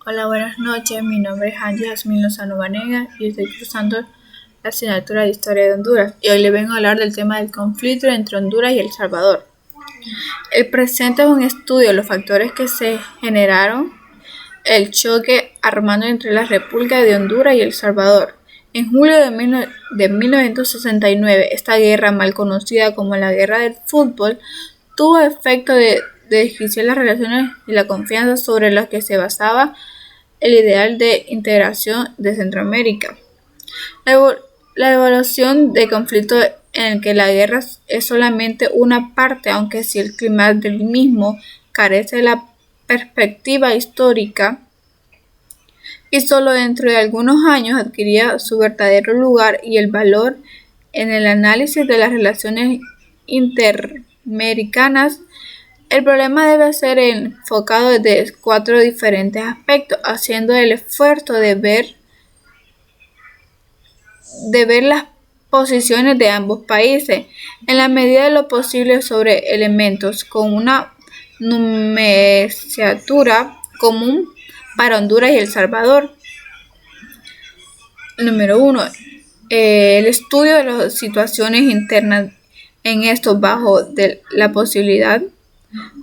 Hola, buenas noches. Mi nombre es Angie Jasmine Lozano Vanega y estoy cursando la asignatura de Historia de Honduras. Y hoy les vengo a hablar del tema del conflicto entre Honduras y El Salvador. El presente es un estudio de los factores que se generaron el choque armado entre la República de Honduras y El Salvador. En julio de 1969, esta guerra, mal conocida como la Guerra del Fútbol, tuvo efecto de desquiciar las relaciones y la confianza sobre las que se basaba el ideal de integración de Centroamérica. La evaluación de conflicto en el que la guerra es solamente una parte, aunque si el clima del mismo carece de la perspectiva histórica y solo dentro de algunos años adquiría su verdadero lugar y el valor en el análisis de las relaciones interamericanas. El problema debe ser enfocado desde 4 diferentes aspectos, haciendo el esfuerzo de ver las posiciones de ambos países, en la medida de lo posible sobre elementos con una nomenclatura común para Honduras y El Salvador. Número 1. El estudio de las situaciones internas en estos bajo de la posibilidad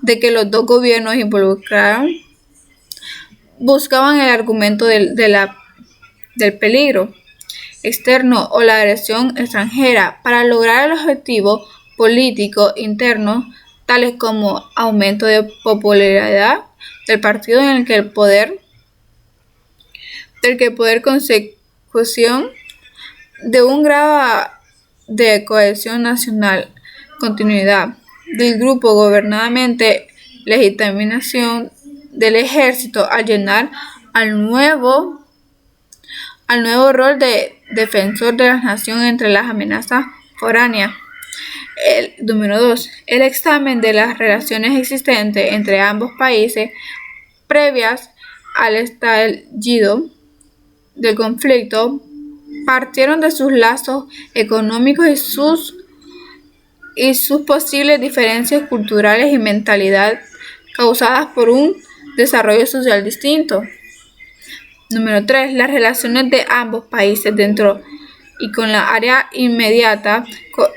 de que los dos gobiernos involucrados buscaban el argumento del peligro externo o la agresión extranjera para lograr el objetivo político interno, tales como aumento de popularidad del partido en el que el poder consecución de un grado de cohesión nacional, continuidad del grupo gubernamental, legitimación del ejército al llenar al nuevo rol de defensor de la nación entre las amenazas foráneas. Número 2. El examen de las relaciones existentes entre ambos países previas al estallido del conflicto partieron de sus lazos económicos y sus posibles diferencias culturales y mentalidad causadas por un desarrollo social distinto. Número 3. Las relaciones de ambos países dentro y con la área inmediata,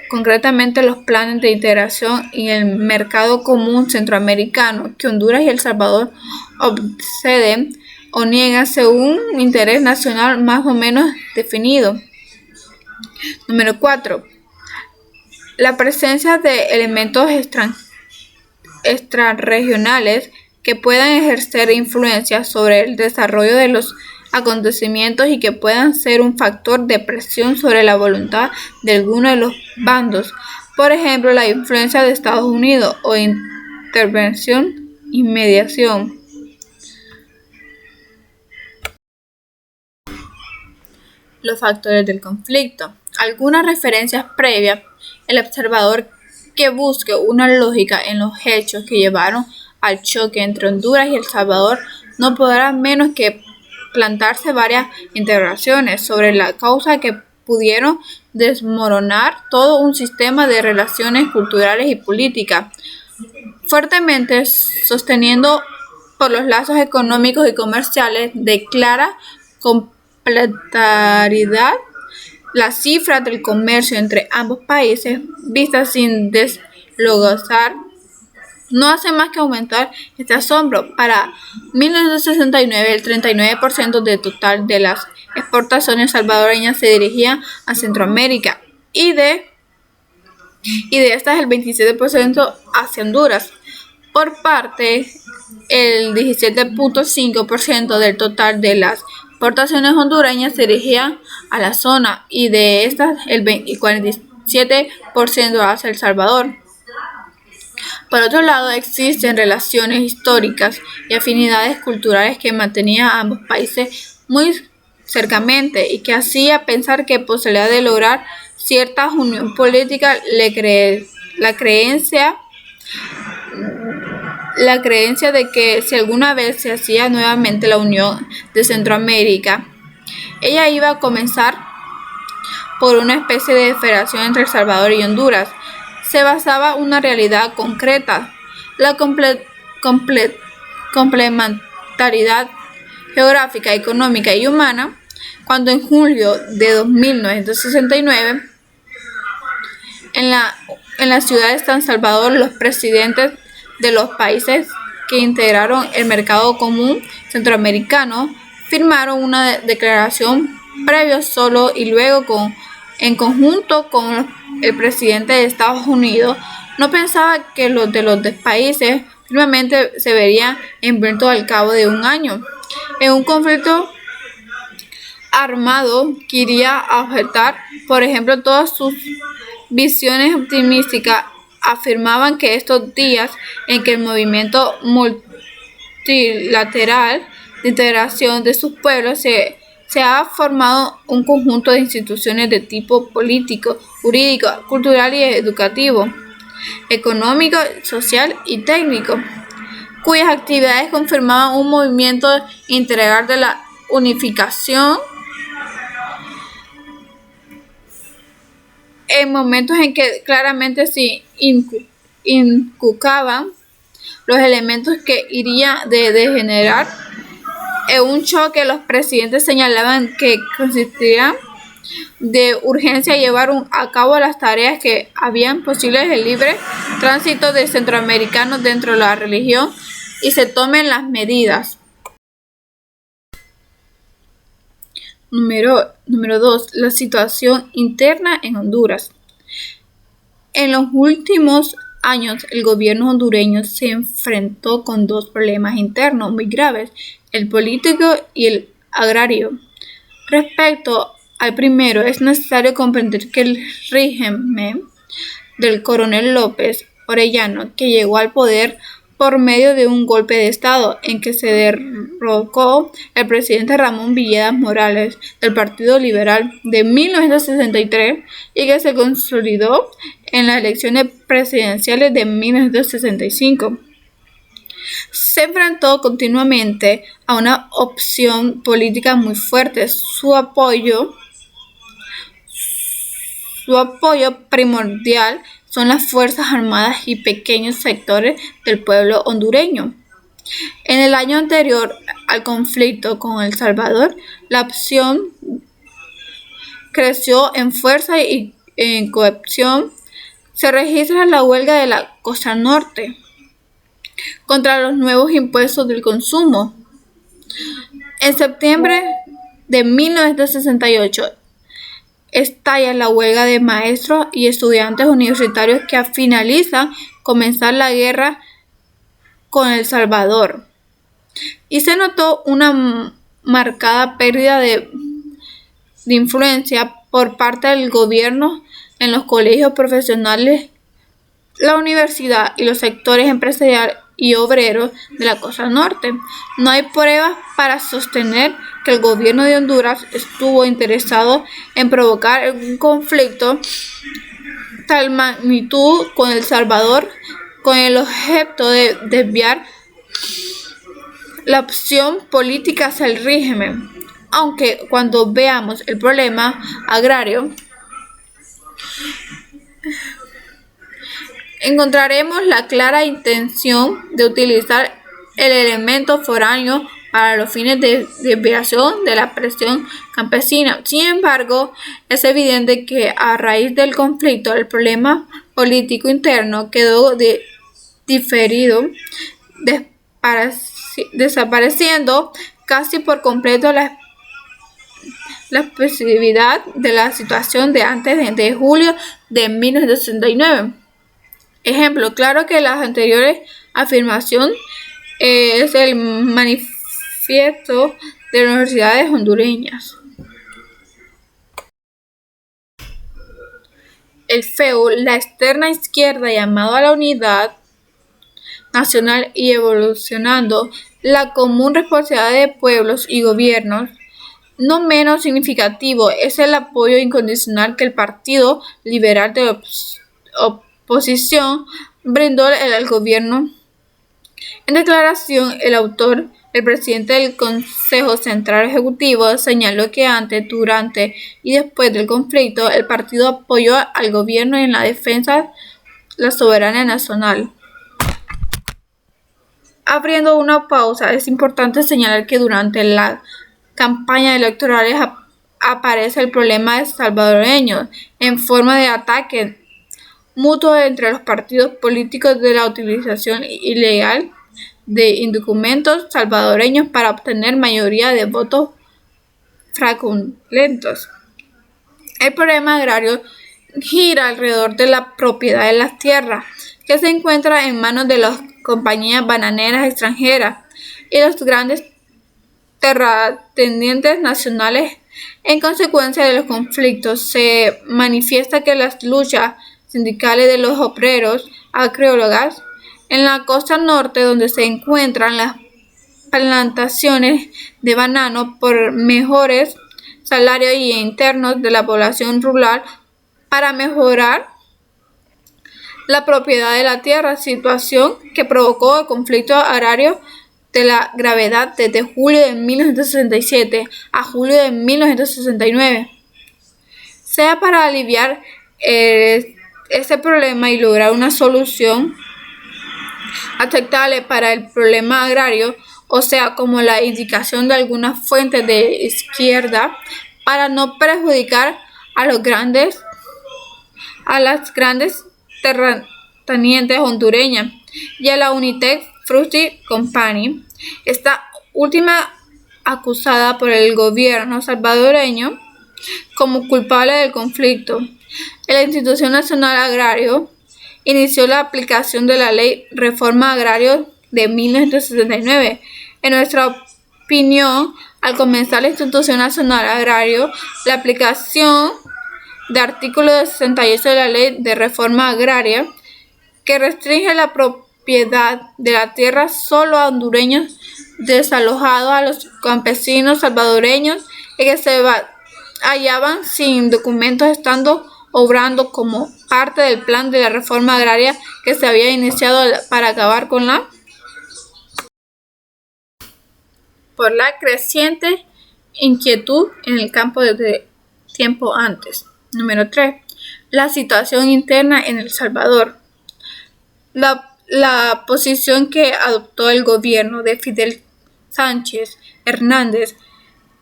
concretamente los planes de integración y el mercado común centroamericano que Honduras y El Salvador obceden o niegan según un interés nacional más o menos definido. Número 4. La presencia de elementos extrarregionales que puedan ejercer influencia sobre el desarrollo de los acontecimientos y que puedan ser un factor de presión sobre la voluntad de alguno de los bandos. Por ejemplo, la influencia de Estados Unidos o intervención y mediación. Los factores del conflicto. Algunas referencias previas. El observador que busque una lógica en los hechos que llevaron al choque entre Honduras y El Salvador no podrá menos que plantarse varias interrogaciones sobre la causa que pudieron desmoronar todo un sistema de relaciones culturales y políticas, fuertemente sosteniendo por los lazos económicos y comerciales de clara complementariedad. Las cifras del comercio entre ambos países, vistas sin desglosar, no hace más que aumentar este asombro. Para 1969, el 39% del total de las exportaciones salvadoreñas se dirigían a Centroamérica y de estas el 27% hacia Honduras. Por parte, el 17.5% del total de las exportaciones hondureñas se dirigían a la zona y de estas el 47% hacia El Salvador. Por otro lado, existen relaciones históricas y afinidades culturales que mantenían a ambos países muy cercanamente y que hacía pensar que posibilidad de lograr cierta unión política. La creencia de que si alguna vez se hacía nuevamente la unión de Centroamérica, ella iba a comenzar por una especie de federación entre El Salvador y Honduras, se basaba en una realidad concreta, la complementariedad disparidad geográfica, económica y humana, cuando en julio de 1969, en la ciudad de San Salvador, los presidentes de los países que integraron el mercado común centroamericano firmaron una declaración previo solo y luego en conjunto con el presidente de Estados Unidos. No pensaba que los de los países firmemente se verían envueltos al cabo de un año en un conflicto armado que iría a afectar, por ejemplo, todas sus visiones optimistas. Afirmaban que estos días en que el movimiento multilateral de integración de sus pueblos se ha formado un conjunto de instituciones de tipo político, jurídico, cultural y educativo, económico, social y técnico, cuyas actividades confirmaban un movimiento integral de la unificación en momentos en que claramente se inculcaban los elementos que iría de degenerar en un choque. Los presidentes señalaban que consistiría de urgencia llevar a cabo las tareas que habían posibles el libre tránsito de centroamericanos dentro de la región y se tomen las medidas. Número 2. La situación interna en Honduras. En los últimos años, el gobierno hondureño se enfrentó con dos problemas internos muy graves, el político y el agrario. Respecto al primero, es necesario comprender que el régimen del coronel López Orellana, que llegó al poder por medio de un golpe de Estado en que se derrocó el presidente Ramón Villegas Morales del Partido Liberal de 1963 y que se consolidó en las elecciones presidenciales de 1965. Se enfrentó continuamente a una opción política muy fuerte. Su apoyo primordial son las Fuerzas Armadas y pequeños sectores del pueblo hondureño. En el año anterior al conflicto con El Salvador, la opción creció en fuerza y en cohesión. Se registra la huelga de la Costa Norte contra los nuevos impuestos del consumo. En septiembre de 1968, estalla la huelga de maestros y estudiantes universitarios que finaliza comenzar la guerra con El Salvador. Y se notó una marcada pérdida de influencia por parte del gobierno en los colegios profesionales, la universidad y los sectores empresariales y obreros de la Costa Norte. No hay pruebas para sostener que el gobierno de Honduras estuvo interesado en provocar un conflicto tal magnitud con El Salvador con el objeto de desviar la opción política hacia el régimen. Aunque cuando veamos el problema agrario, encontraremos la clara intención de utilizar el elemento foráneo para los fines de desviación de la presión campesina. Sin embargo, es evidente que a raíz del conflicto, el problema político interno quedó diferido, desapareciendo casi por completo la expresividad de la situación de antes de julio de 1969. Ejemplo claro que las anteriores afirmación es el manifiesto de las universidades hondureñas. El FEU, la extrema izquierda llamado a la unidad nacional y evolucionando la común responsabilidad de pueblos y gobiernos. No menos significativo es el apoyo incondicional que el Partido Liberal de oposición brindó al gobierno. En declaración, el presidente del Consejo Central Ejecutivo señaló que antes, durante y después del conflicto, el partido apoyó al gobierno en la defensa de la soberanía nacional. Abriendo una pausa, es importante señalar que durante la campaña electoral aparece el problema de salvadoreños en forma de ataque mutuo entre los partidos políticos de la utilización ilegal de indocumentos salvadoreños para obtener mayoría de votos fraudulentos. El problema agrario gira alrededor de la propiedad de las tierras, que se encuentra en manos de las compañías bananeras extranjeras y los grandes terratenientes nacionales. En consecuencia de los conflictos, se manifiesta que las luchas sindicales de los obreros agrícolas en la costa norte, donde se encuentran las plantaciones de banano, por mejores salarios y internos de la población rural para mejorar la propiedad de la tierra, situación que provocó el conflicto agrario de la gravedad desde julio de 1967 a julio de 1969. Sea para aliviar ese problema y lograr una solución aceptable para el problema agrario, o sea, como la indicación de algunas fuentes de izquierda, para no perjudicar a las grandes terratenientes hondureñas y a la Unitec Fruit Company. Esta última, acusada por el gobierno salvadoreño como culpable del conflicto. La Institución Nacional Agrario inició la aplicación de la Ley Reforma Agraria de 1979. En nuestra opinión, al comenzar la Institución Nacional Agrario, la aplicación de artículo 68 de la Ley de Reforma Agraria, que restringe la propiedad de la tierra solo a hondureños desalojados, a los campesinos salvadoreños y que se hallaban sin documentos, estando obrando como parte del plan de la reforma agraria que se había iniciado para acabar con por la creciente inquietud en el campo desde tiempo antes. Número 3. La situación interna en El Salvador. La posición que adoptó el gobierno de Fidel Sánchez Hernández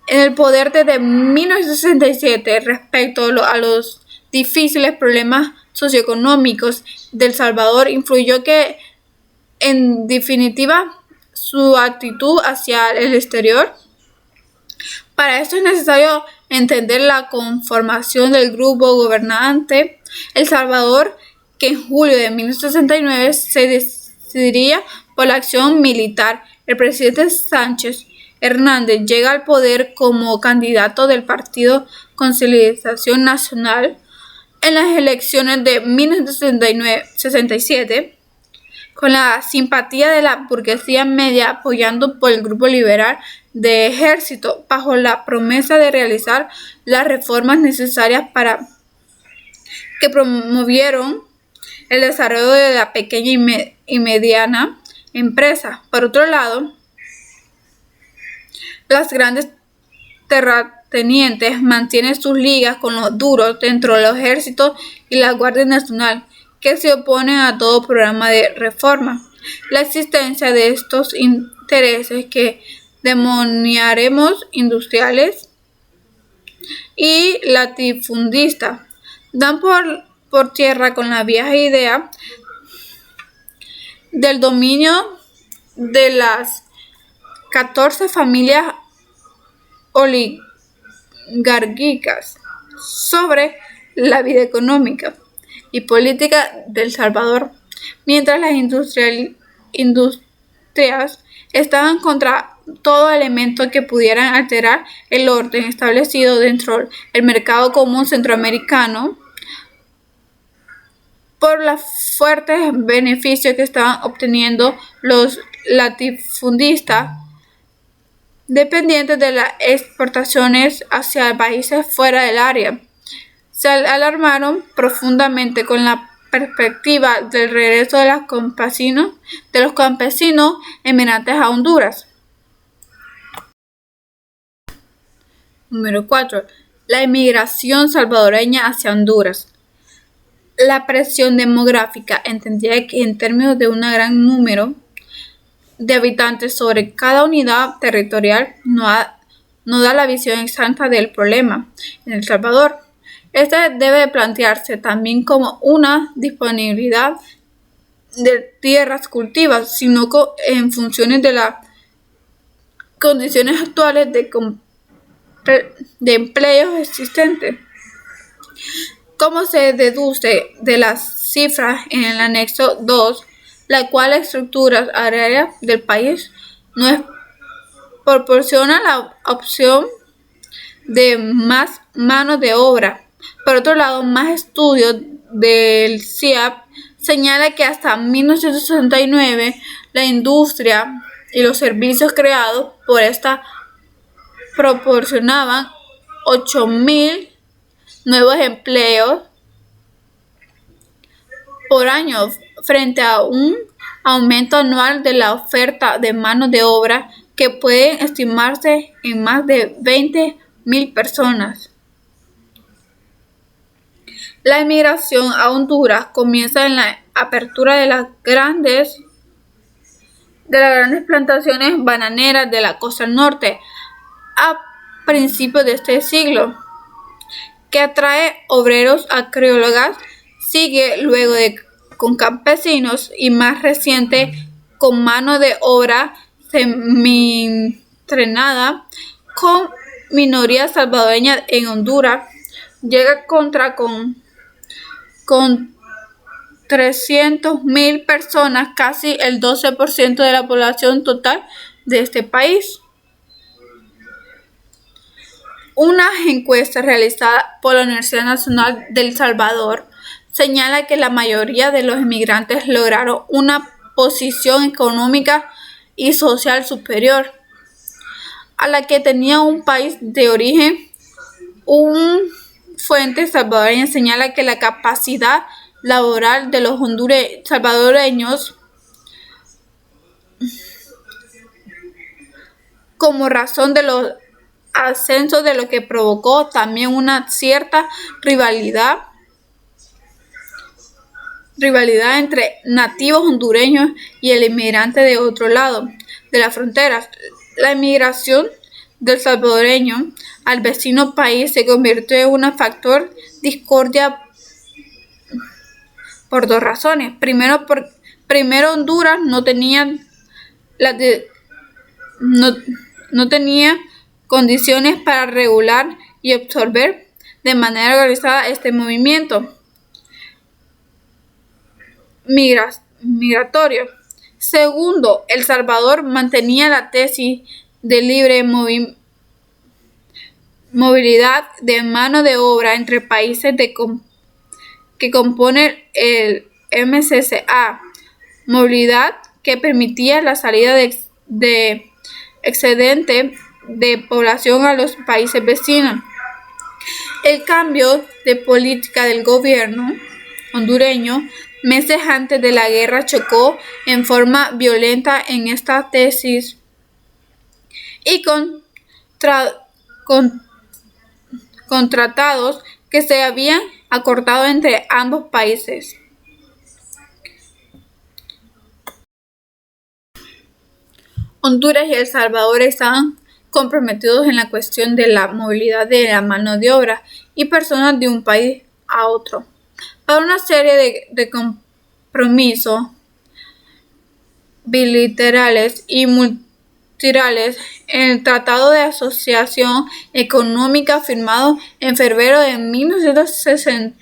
en el poder desde 1967 respecto a los difíciles problemas socioeconómicos del Salvador influyó que, en definitiva, su actitud hacia el exterior. Para esto es necesario entender la conformación del grupo gobernante El Salvador, que en julio de 1969 se decidiría por la acción militar. El presidente Sánchez Hernández llega al poder como candidato del Partido Consolidación Nacional en las elecciones de 1967, con la simpatía de la burguesía media, apoyando por el grupo liberal de Ejército, bajo la promesa de realizar las reformas necesarias para que promovieron el desarrollo de la pequeña y mediana empresa. Por otro lado, las grandes terratenientes mantienen sus ligas con los duros dentro del ejército y la Guardia Nacional, que se oponen a todo programa de reforma. La existencia de estos intereses que denominaremos industriales y latifundistas dan por tierra con la vieja idea del dominio de las 14 familias oligárquicas sobre la vida económica y política del Salvador, mientras las industrias estaban contra todo elemento que pudiera alterar el orden establecido dentro del mercado común centroamericano por los fuertes beneficios que estaban obteniendo los latifundistas, dependientes de las exportaciones hacia países fuera del área. Se alarmaron profundamente con la perspectiva del regreso de los campesinos emigrantes a Honduras. Número 4. La emigración salvadoreña hacia Honduras. La presión demográfica, entendida en términos de un gran número de habitantes sobre cada unidad territorial no da la visión exacta del problema en El Salvador. Este debe plantearse también como una disponibilidad de tierras cultivas, sino en funciones de las condiciones actuales de empleos existentes. Como se deduce de las cifras en el anexo 2, la cual la estructura agraria del país no proporciona la opción de más mano de obra. Por otro lado, más estudios del CIAP señala que hasta 1969 la industria y los servicios creados por esta proporcionaban 8.000 nuevos empleos por año, frente a un aumento anual de la oferta de mano de obra que puede estimarse en más de 20.000 personas. La emigración a Honduras comienza en la apertura de las grandes plantaciones bananeras de la costa norte a principios de este siglo, que atrae obreros a criollas. Sigue luego con campesinos y más reciente con mano de obra semi-entrenada con minoría salvadoreña en Honduras. Llega con 300.000 personas, casi el 12% de la población total de este país. Una encuesta realizada por la Universidad Nacional de El Salvador señala que la mayoría de los inmigrantes lograron una posición económica y social superior a la que tenía un país de origen. Un fuente salvadoreña señala que la capacidad laboral de los salvadoreños como razón de los ascensos, de lo que provocó también una cierta rivalidad entre nativos hondureños y el inmigrante de otro lado de las fronteras. La inmigración del salvadoreño al vecino país se convirtió en un factor de discordia por dos razones. Primero, Honduras no tenía condiciones para regular y absorber de manera organizada este movimiento migratorio. Segundo, El Salvador mantenía la tesis de libre movilidad de mano de obra entre países que componen el MCCA, movilidad que permitía la salida de excedente de población a los países vecinos. El cambio de política del gobierno hondureño meses antes de la guerra chocó en forma violenta en esta tesis y con tratados que se habían acordado entre ambos países. Honduras y El Salvador estaban comprometidos en la cuestión de la movilidad de la mano de obra y personas de un país a otro. Para una serie de compromisos bilaterales y multilaterales, el Tratado de Asociación Económica firmado en febrero de 1960,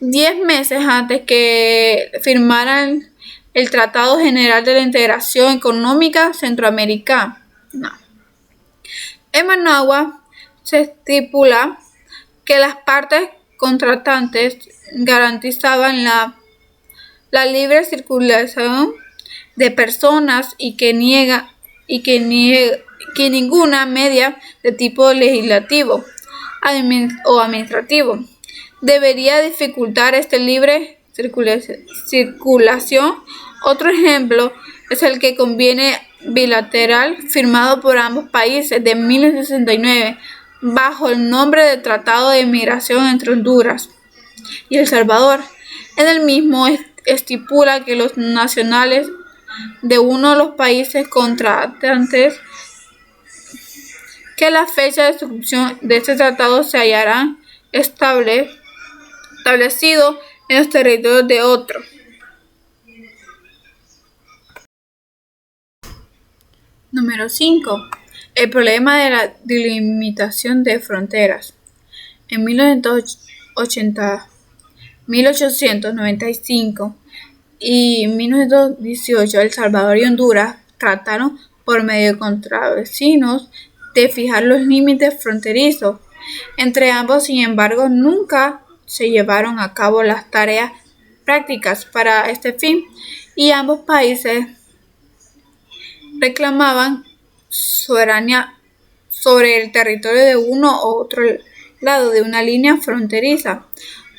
10 meses antes que firmaran el Tratado General de la Integración Económica Centroamericana. En Managua se estipula que las partes contratantes garantizaban la libre circulación de personas y que ninguna medida de tipo legislativo o administrativo debería dificultar esta libre circulación. Otro ejemplo es el que conviene bilateral firmado por ambos países de 1969 bajo el nombre de Tratado de Migración entre Honduras y El Salvador. En el mismo estipula que los nacionales de uno de los países contratantes que la fecha de suscripción de este tratado se hallará establecido en los territorios de otro. Número 5. El problema de la delimitación de fronteras. En 1895 y 1918, El Salvador y Honduras trataron por medio de contravecinos de fijar los límites fronterizos. Entre ambos, sin embargo, nunca se llevaron a cabo las tareas prácticas para este fin, y ambos países reclamaban soberanía sobre el territorio de uno u otro lado de una línea fronteriza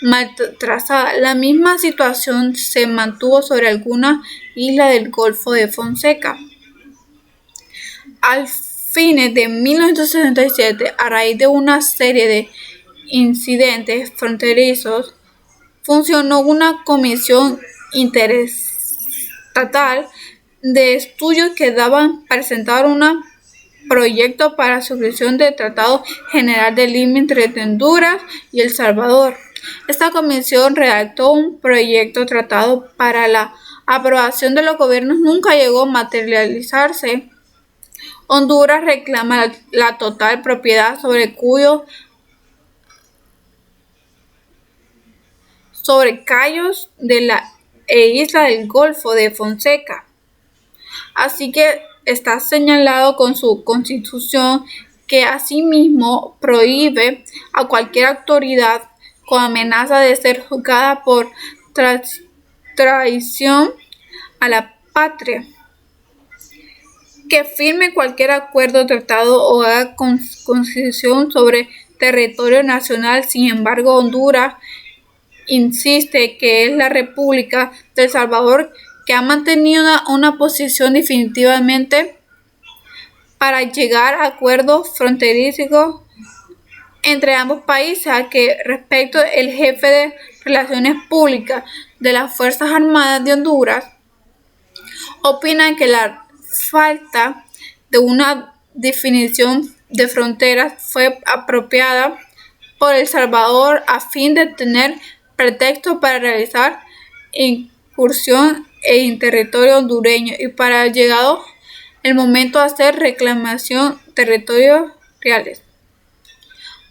mal trazada. La misma situación se mantuvo sobre algunas islas del Golfo de Fonseca. Al fines de 1967, a raíz de una serie de incidentes fronterizos, funcionó una comisión interestatal de estudios que daban presentar un proyecto para la suscripción del Tratado General de Límite entre Honduras y El Salvador. Esta comisión redactó un proyecto tratado para la aprobación de los gobiernos. Nunca llegó a materializarse. Honduras reclama la total propiedad sobre cayos de la isla del Golfo de Fonseca. Así que está señalado con su constitución que asimismo prohíbe a cualquier autoridad con amenaza de ser juzgada por traición a la patria que firme cualquier acuerdo, tratado o haga concesión sobre territorio nacional. Sin embargo, Honduras insiste que es la República de El Salvador que ha mantenido una posición definitivamente para llegar a acuerdos fronterizos entre ambos países, a que respecto el jefe de Relaciones Públicas de las Fuerzas Armadas de Honduras opina que la falta de una definición de fronteras fue apropiada por El Salvador a fin de tener pretexto para realizar incursión en territorio hondureño y para llegado el momento de hacer reclamación territoriales.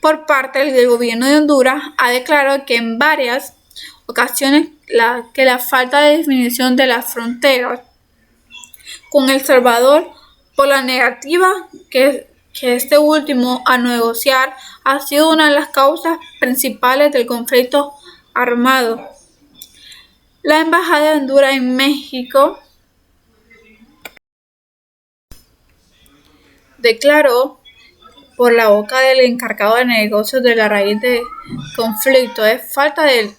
Por parte del gobierno de Honduras, ha declarado que en varias ocasiones que la falta de definición de las fronteras con El Salvador por la negativa que este último a negociar ha sido una de las causas principales del conflicto armado. La Embajada de Honduras en México declaró por la boca del encargado de negocios de la raíz del conflicto es falta de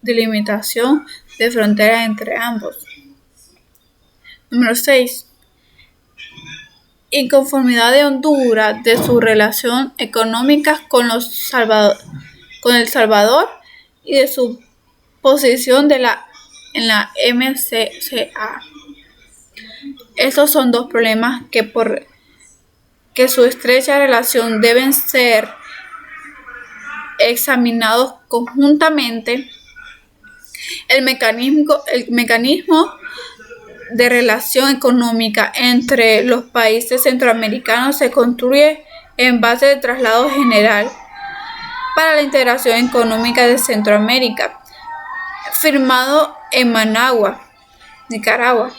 delimitación de fronteras entre ambos. Número 6. Inconformidad de Honduras de su relación económica con El Salvador y de su posición en la MCCA. Estos son dos problemas que por su estrecha relación deben ser examinados conjuntamente. El mecanismo de relación económica entre los países centroamericanos se construye en base de Tratado General para la Integración Económica de Centroamérica, firmado en Managua, Nicaragua,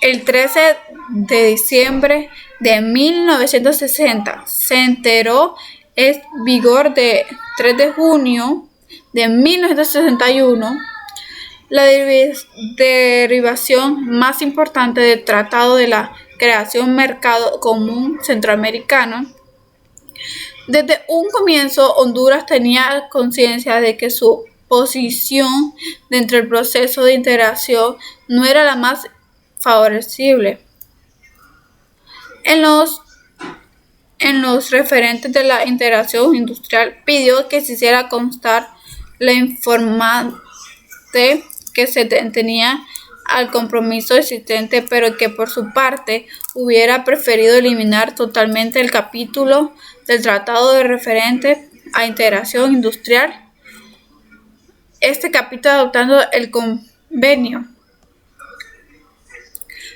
el 13 de diciembre de 1960. Se entró en vigor el 3 de junio de 1961. La derivación más importante del Tratado de la Creación del Mercado Común Centroamericano. Desde un comienzo, Honduras tenía conciencia de que su posición dentro del proceso de integración no era la más favorable. En los referentes de la integración industrial, pidió que se hiciera constar la informante que se tenía al compromiso existente, pero que por su parte hubiera preferido eliminar totalmente el capítulo del tratado de referente a integración industrial, este capítulo adoptando el convenio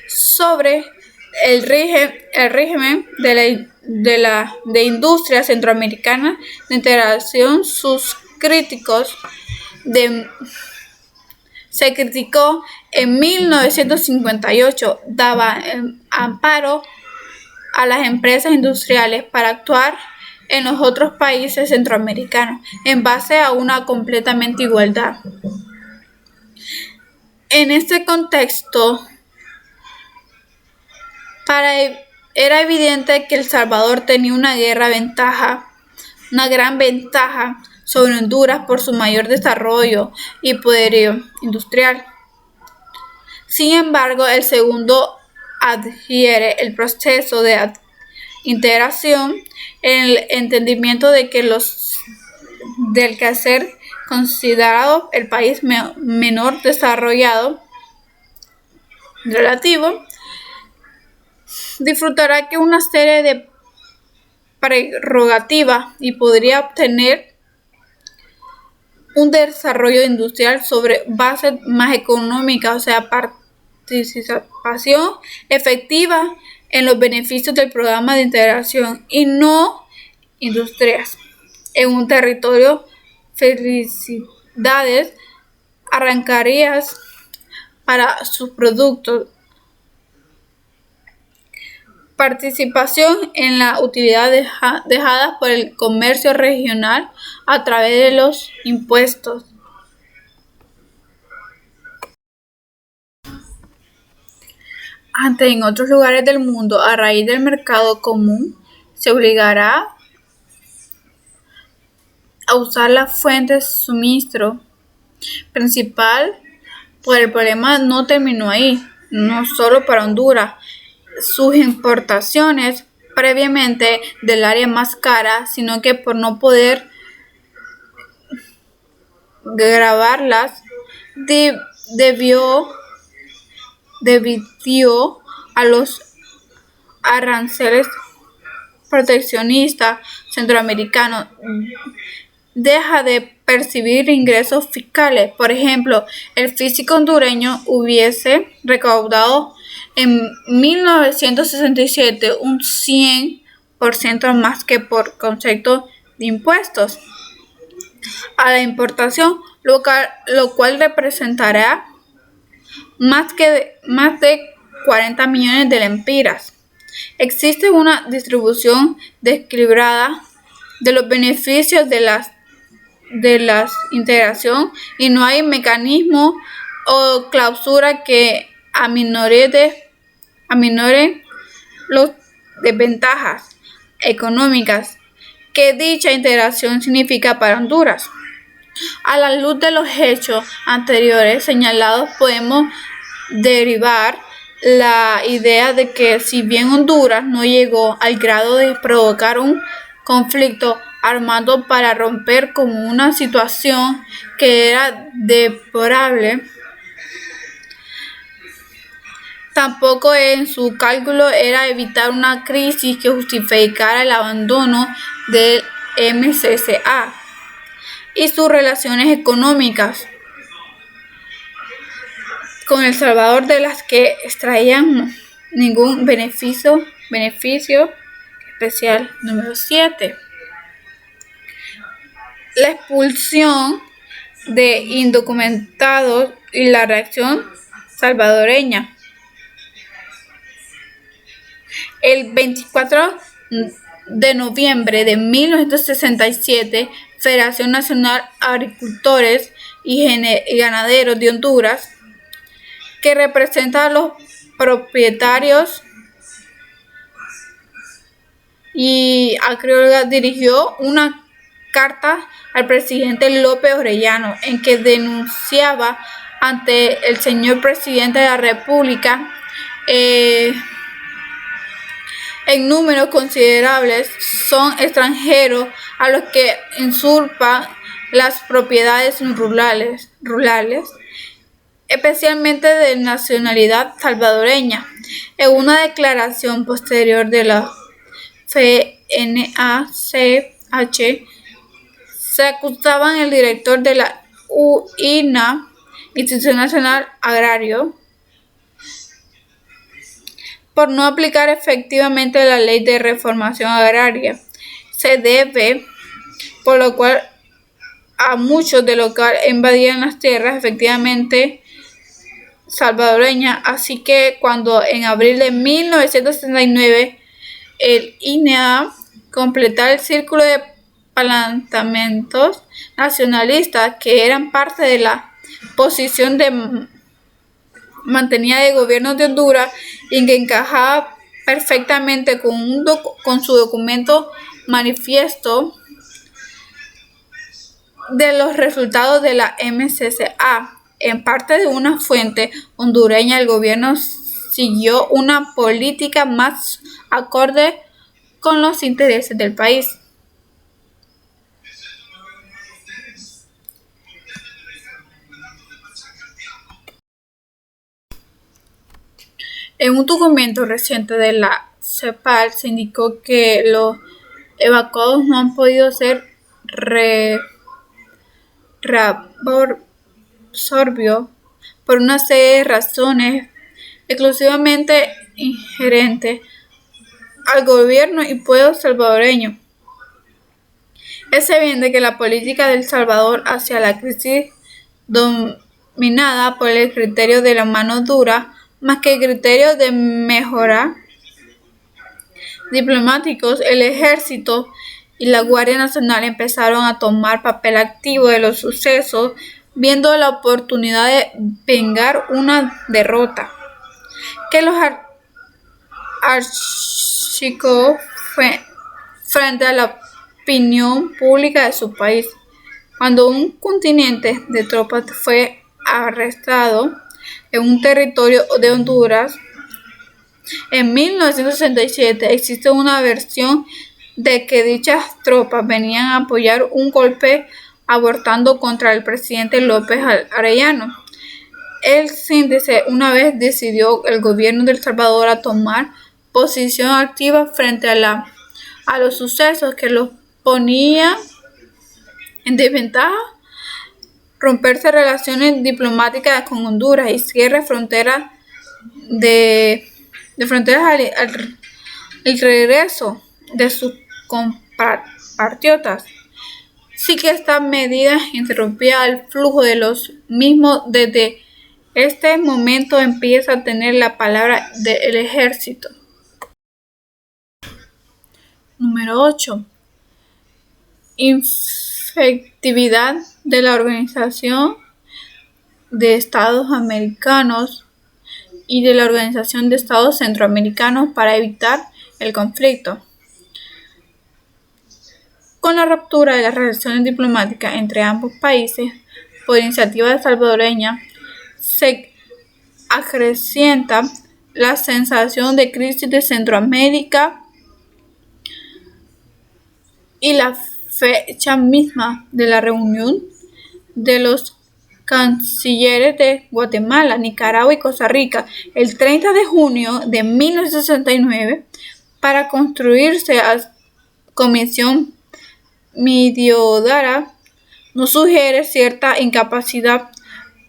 sobre el régimen de industria centroamericana de integración. Se criticó en 1958, daba amparo a las empresas industriales para actuar en los otros países centroamericanos en base a una completamente igualdad. En este contexto, era evidente que El Salvador tenía una gran ventaja sobre Honduras por su mayor desarrollo y poderío industrial. Sin embargo, el segundo adhiere el proceso de integración en el entendimiento de que del que ser considerado el país menor desarrollado relativo, disfrutará que una serie de prerrogativas y podría obtener un desarrollo industrial sobre bases más económicas, o sea, participación efectiva en los beneficios del programa de integración y no industrias en un territorio. Felicidades arrancarías para sus productos. Participación en la utilidad dejada por el comercio regional a través de los impuestos. Antes, en otros lugares del mundo, a raíz del mercado común, se obligará a usar la fuente de suministro principal, pues el problema no terminó ahí, no solo para Honduras. Sus importaciones previamente del área más cara, sino que por no poder grabarlas, debió a los aranceles proteccionistas centroamericanos, deja de percibir ingresos fiscales. Por ejemplo, el físico hondureño hubiese recaudado en 1967 un 100% más que por concepto de impuestos a la importación, lo cual representará más de 40 millones de lempiras. Existe una distribución desequilibrada de los beneficios de la integración y no hay mecanismo o clausura que aminore las desventajas económicas que dicha integración significa para Honduras. A la luz de los hechos anteriores señalados, podemos derivar la idea de que si bien Honduras no llegó al grado de provocar un conflicto armado para romper con una situación que era deplorable, tampoco en su cálculo era evitar una crisis que justificara el abandono del MCCA y sus relaciones económicas con El Salvador, de las que extraían ningún beneficio especial. Número 7. La expulsión de indocumentados y la reacción salvadoreña. El 24 de noviembre de 1967, Federación Nacional Agricultores y Ganaderos de Honduras, que representa a los propietarios y agricultores, dirigió una carta al presidente López Orellano en que denunciaba ante el señor presidente de la República en números considerables son extranjeros a los que usurpan las propiedades rurales especialmente de nacionalidad salvadoreña. En una declaración posterior de la FNACH, se acusaban el director de la INA, Instituto Nacional Agrario, por no aplicar efectivamente la ley de reformación agraria. Se debe, por lo cual a muchos de los que invadían las tierras efectivamente salvadoreñas, así que cuando en abril de 1969 el INEA completaba el círculo de planteamientos nacionalistas que eran parte de la posición de mantenida de gobierno de Honduras y que encajaba perfectamente con su documento manifiesto de los resultados de la MCCA. En parte de una fuente hondureña, el gobierno siguió una política más acorde con los intereses del país. En un documento reciente de la CEPAL se indicó que los evacuados no han podido ser reabsorbidos por una serie de razones exclusivamente inherentes al gobierno y pueblo salvadoreño. Es evidente que la política de El Salvador hacia la crisis dominada por el criterio de la mano dura más que el criterio de mejora diplomáticos. El ejército y la Guardia Nacional empezaron a tomar papel activo de los sucesos, viendo la oportunidad de vengar una derrota que los archicó frente a la opinión pública de su país. Cuando un contingente de tropas fue arrestado en un territorio de Honduras en 1967, existe una versión de que dichas tropas venían a apoyar un golpe abortando contra el presidente López Arellano. El síndice una vez decidió el gobierno de El Salvador a tomar posición activa frente a los sucesos que los ponía en desventaja, romperse relaciones diplomáticas con Honduras y cierre fronteras el regreso de sus compatriotas. Sí que esta medida interrumpía el flujo de los mismos. Desde este momento empieza a tener la palabra del ejército. Número 8. Efectividad de la Organización de Estados Americanos y de la Organización de Estados Centroamericanos para evitar el conflicto. Con la ruptura de las relaciones diplomáticas entre ambos países por iniciativa salvadoreña, se acrecienta la sensación de crisis de Centroamérica y la fecha misma de la reunión de los cancilleres de Guatemala, Nicaragua y Costa Rica, el 30 de junio de 1969, para construirse a Comisión Mediodara, nos sugiere cierta incapacidad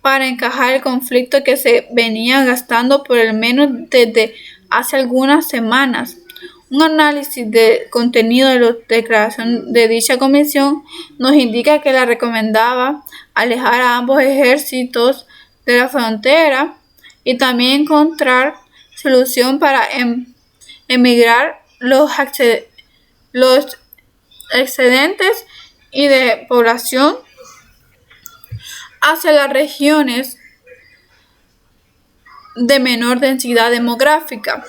para encajar el conflicto que se venía gastando por lo menos desde hace algunas semanas. Un análisis del contenido de la declaración de dicha comisión nos indica que la recomendaba alejar a ambos ejércitos de la frontera y también encontrar solución para emigrar los excedentes y de población hacia las regiones de menor densidad demográfica.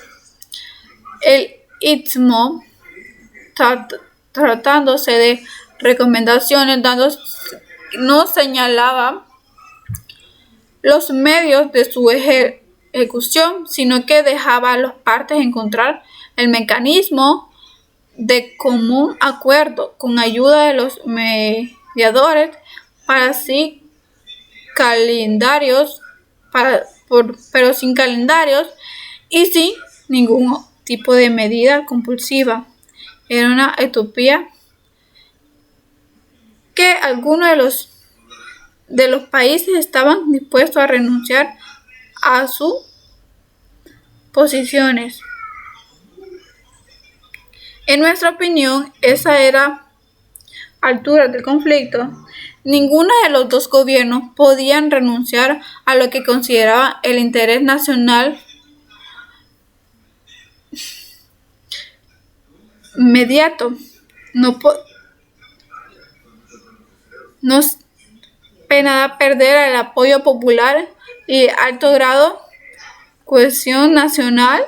El Istmo, tratándose de recomendaciones, no señalaba los medios de su ejecución, sino que dejaba a las partes encontrar el mecanismo de común acuerdo con ayuda de los mediadores para así calendarios pero sin calendarios y sin ningún tipo de medida compulsiva. Era una utopía que algunos de los países estaban dispuestos a renunciar a sus posiciones. En nuestra opinión, esa era altura del conflicto. Ninguno de los dos gobiernos podían renunciar a lo que consideraban el interés nacional inmediato. No es pena perder el apoyo popular y alto grado cohesión nacional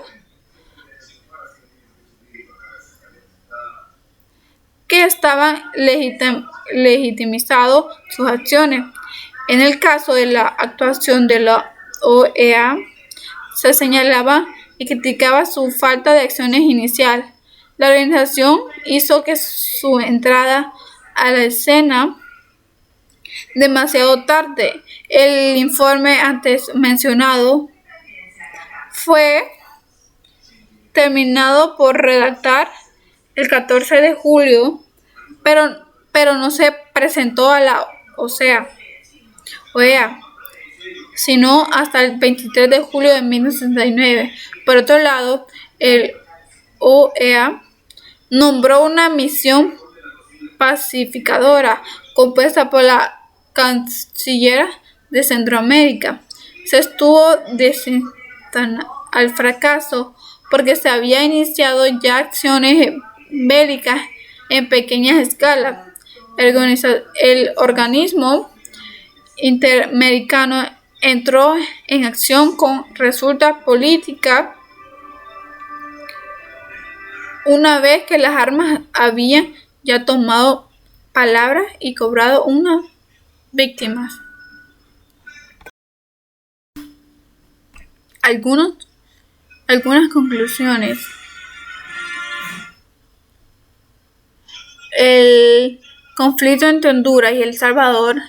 que estaban legitimizando sus acciones. En el caso de la actuación de la OEA, se señalaba y criticaba su falta de acciones inicial. La organización hizo que su entrada a la escena demasiado tarde. El informe antes mencionado fue terminado por redactar el 14 de julio, pero no se presentó a la OEA, sino hasta el 23 de julio de 1969. Por otro lado, el OEA nombró una misión pacificadora compuesta por la canciller de Centroamérica. Se estuvo destinada al fracaso porque se había iniciado ya acciones bélicas en pequeña escala. El organismo interamericano entró en acción con resulta política una vez que las armas habían ya tomado palabras y cobrado unas víctimas. Algunas conclusiones. El conflicto entre Honduras y El Salvador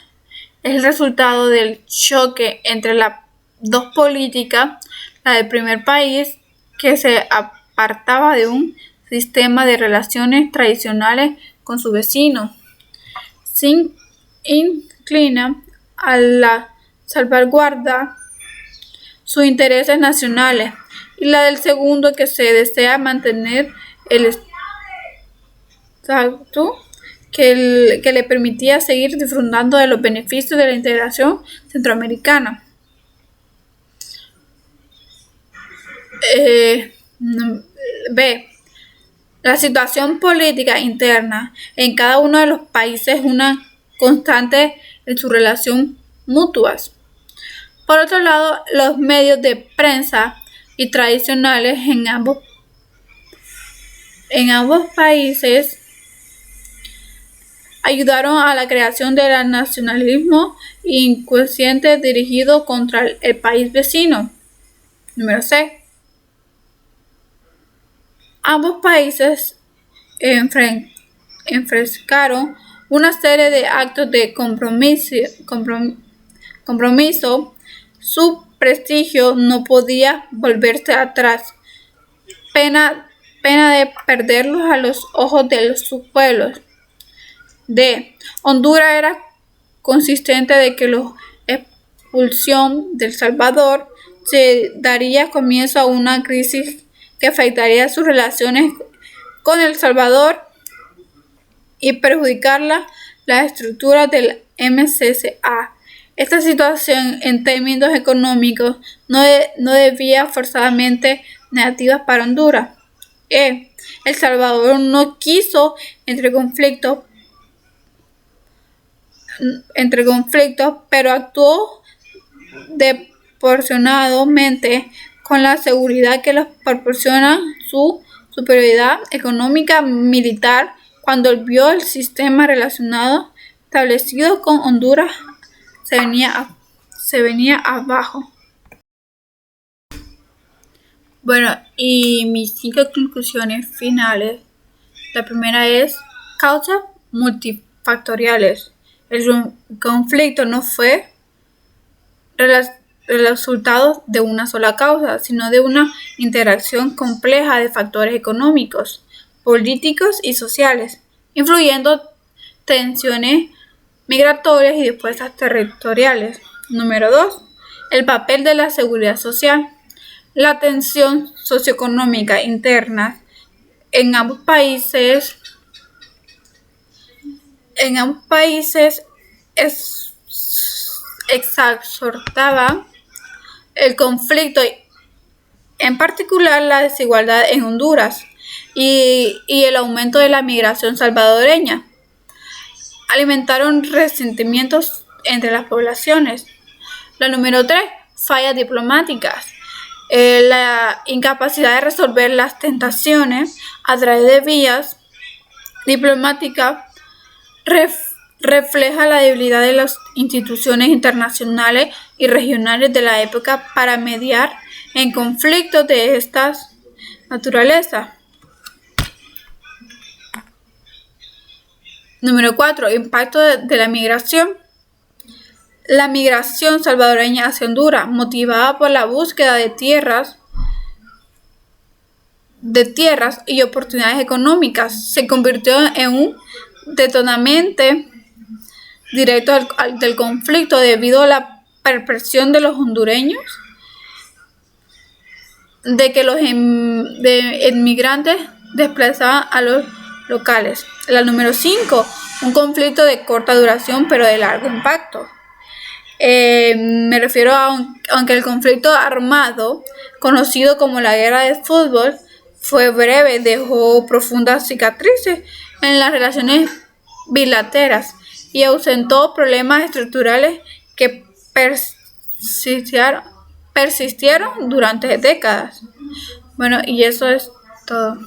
es el resultado del choque entre las dos políticas, la del primer país, que se apartaba de un sistema de relaciones tradicionales con su vecino, se inclina a la salvaguarda sus intereses nacionales, y la del segundo, que se desea mantener el estatus que le permitía seguir disfrutando de los beneficios de la integración centroamericana. B. La situación política interna en cada uno de los países es una constante en su relación mutuas. Por otro lado, los medios de prensa y tradicionales en ambos países ayudaron a la creación del nacionalismo inconsciente dirigido contra el país vecino. Número C. Ambos países enfrescaron una serie de actos de compromiso. Su prestigio no podía volverse atrás, pena de perderlos a los ojos de sus pueblos. D. Honduras era consciente de que la expulsión de El Salvador se daría comienzo a una crisis que afectaría sus relaciones con El Salvador y perjudicar la estructura del MCCA. Esta situación, en términos económicos, no debía forzadamente negativa para Honduras. El Salvador no quiso entre conflictos, pero actuó desproporcionadamente con la seguridad que les proporciona su superioridad económica militar cuando vio el sistema relacionado establecido con Honduras se venía abajo. Bueno, y mis 5 conclusiones finales. La primera es causas multifactoriales. El conflicto no fue resultado de una sola causa, sino de una interacción compleja de factores económicos, políticos y sociales, influyendo tensiones migratorias y dispuestas territoriales. Número 2. El papel de la seguridad social. La tensión socioeconómica interna en ambos países exacerbaba el conflicto, en particular la desigualdad en Honduras y el aumento de la migración salvadoreña. Alimentaron resentimientos entre las poblaciones. La número 3, fallas diplomáticas. La incapacidad de resolver las tensiones a través de vías diplomáticas refleja la debilidad de las instituciones internacionales y regionales de la época para mediar en conflictos de esta naturaleza. Número 4. Impacto de la migración. La migración salvadoreña hacia Honduras, motivada por la búsqueda de tierras y oportunidades económicas, se convirtió en un detonante directo del conflicto debido a la percepción de los hondureños de que los inmigrantes desplazaban a los locales. La número 5, un conflicto de corta duración pero de largo impacto. Me refiero aunque el conflicto armado, conocido como la guerra de fútbol, fue breve, dejó profundas cicatrices en las relaciones bilaterales y ausentó problemas estructurales que persistieron durante décadas. Bueno, y eso es todo.